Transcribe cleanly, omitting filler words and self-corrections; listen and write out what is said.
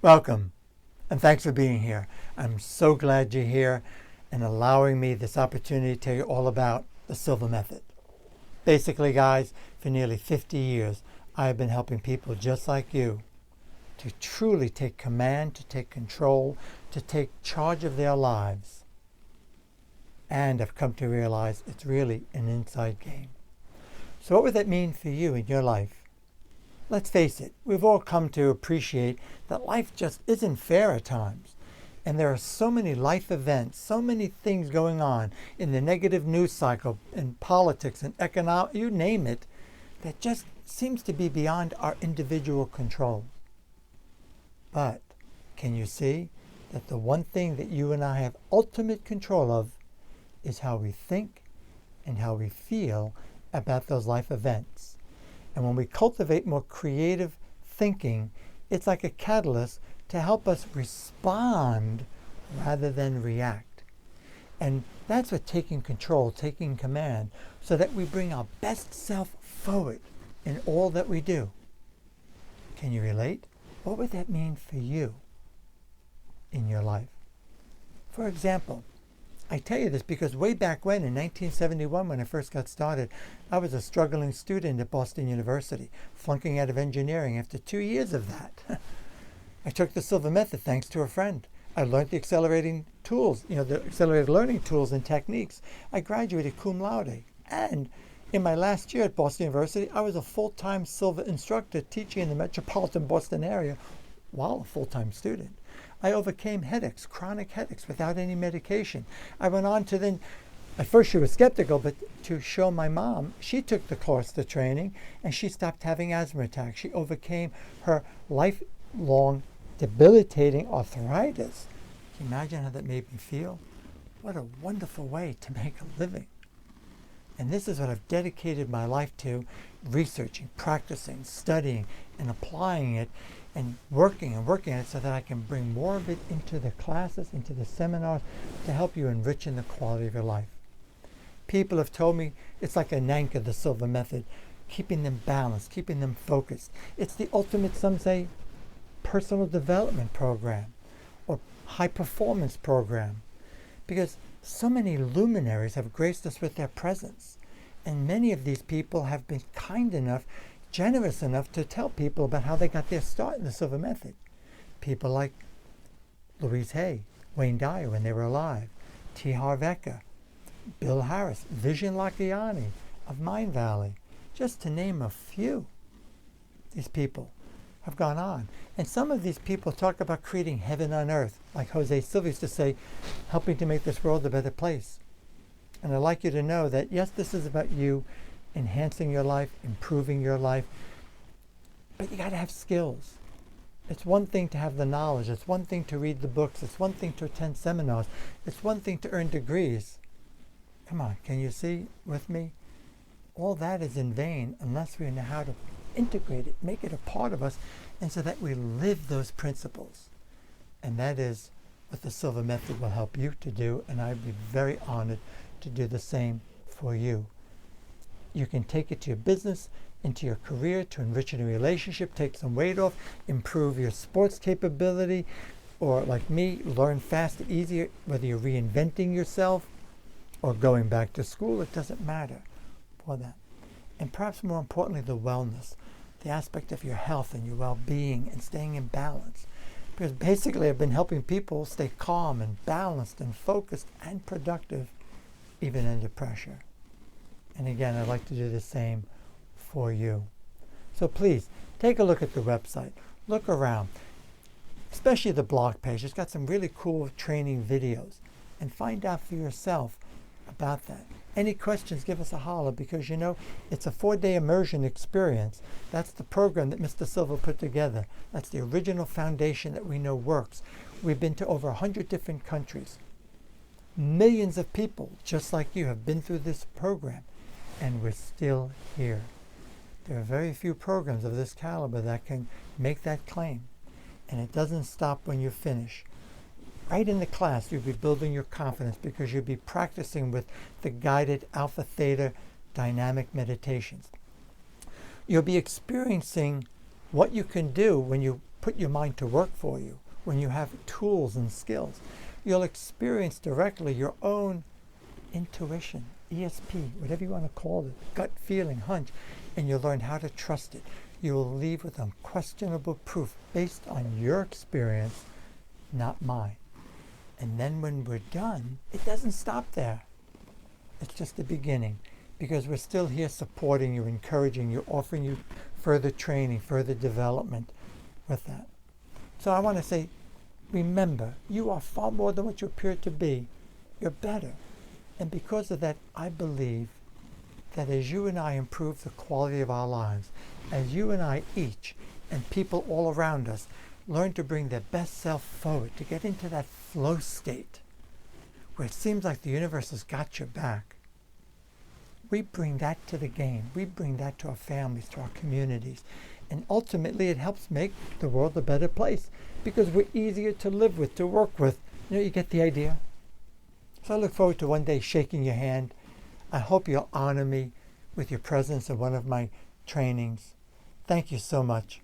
Welcome, and thanks for being here. I'm so glad you're here and allowing me this opportunity to tell you all about the Silva Method. Basically, guys, for nearly 50 years, I have been helping people just like you to truly take command, to take control, to take charge of their lives. And I've come to realize it's really an inside game. So what would that mean for you in your life? Let's face it, we've all come to appreciate that life just isn't fair at times. And there are so many life events, so many things going on in the negative news cycle, in politics and economic, you name it, that just seems to be beyond our individual control. But can you see that the one thing that you and I have ultimate control of is how we think and how we feel about those life events. And when we cultivate more creative thinking, it's like a catalyst to help us respond rather than react. And that's what taking control, taking command, so that we bring our best self forward in all that we do. Can you relate? What would that mean for you in your life? For example, I tell you this because way back when, in 1971, when I first got started, I was a struggling student at Boston University, flunking out of engineering after 2 years of that. I took the Silva Method thanks to a friend. I learned the accelerating tools, the accelerated learning tools and techniques. I graduated cum laude. And in my last year at Boston University, I was a full-time Silva instructor teaching in the metropolitan Boston area while a full-time student. I overcame headaches, chronic headaches, without any medication. I went on to then, at first she was skeptical, but to show my mom, she took the course, the training, and she stopped having asthma attacks. She overcame her lifelong debilitating arthritis. Can you imagine how that made me feel? What a wonderful way to make a living. And this is what I've dedicated my life to, researching, practicing, studying, and applying it, and working on it so that I can bring more of it into the classes, into the seminars, to help you enrich in the quality of your life. People have told me it's like an anchor, the Silva Method, keeping them balanced, keeping them focused. It's the ultimate, some say, personal development program or high performance program, because so many luminaries have graced us with their presence. And many of these people have been kind enough, generous enough to tell people about how they got their start in the Silva Method. People like Louise Hay, Wayne Dyer when they were alive, T. Harv Eker, Bill Harris, Vision Lakhiani of Mind Valley, just to name a few. These people have gone on. And some of these people talk about creating heaven on earth, like Jose Silva used to say, helping to make this world a better place. And I'd like you to know that, yes, this is about you enhancing your life, improving your life, but you got to have skills. It's one thing to have the knowledge. It's one thing to read the books. It's one thing to attend seminars. It's one thing to earn degrees. Come on, can you see with me? All that is in vain unless we know how to integrate it, make it a part of us, and so that we live those principles. And that is what the Silva Method will help you to do, and I'd be very honored to do the same for you. You can take it to your business, into your career, to enrich in a relationship, take some weight off, improve your sports capability, or like me, learn fast and easier, whether you're reinventing yourself or going back to school, it doesn't matter for that. And perhaps more importantly, the wellness, the aspect of your health and your well-being and staying in balance. Because basically I've been helping people stay calm and balanced and focused and productive, even under pressure. And again, I'd like to do the same for you. So please, take a look at the website. Look around, especially the blog page. It's got some really cool training videos. And find out for yourself about that. Any questions, give us a holler, because it's a 4-day immersion experience. That's the program that Mr. Silva put together. That's the original foundation that we know works. We've been to over 100 different countries. Millions of people, just like you, have been through this program, and we're still here. There are very few programs of this caliber that can make that claim. And it doesn't stop when you finish. Right in the class, you'll be building your confidence because you'll be practicing with the guided Alpha Theta dynamic meditations. You'll be experiencing what you can do when you put your mind to work for you, when you have tools and skills, you'll experience directly your own intuition, ESP, whatever you want to call it, gut feeling, hunch, and you'll learn how to trust it. You will leave with unquestionable proof based on your experience, not mine. And then when we're done, it doesn't stop there. It's just the beginning, because we're still here supporting you, encouraging you, offering you further training, further development with that. So I want to say, remember, you are far more than what you appear to be. You're better. And because of that, I believe that as you and I improve the quality of our lives, as you and I each, and people all around us, learn to bring their best self forward, to get into that flow state, where it seems like the universe has got your back, we bring that to the game. We bring that to our families, to our communities. And ultimately, it helps make the world a better place, because we're easier to live with, to work with. You get the idea? So I look forward to one day shaking your hand. I hope you'll honor me with your presence at one of my trainings. Thank you so much.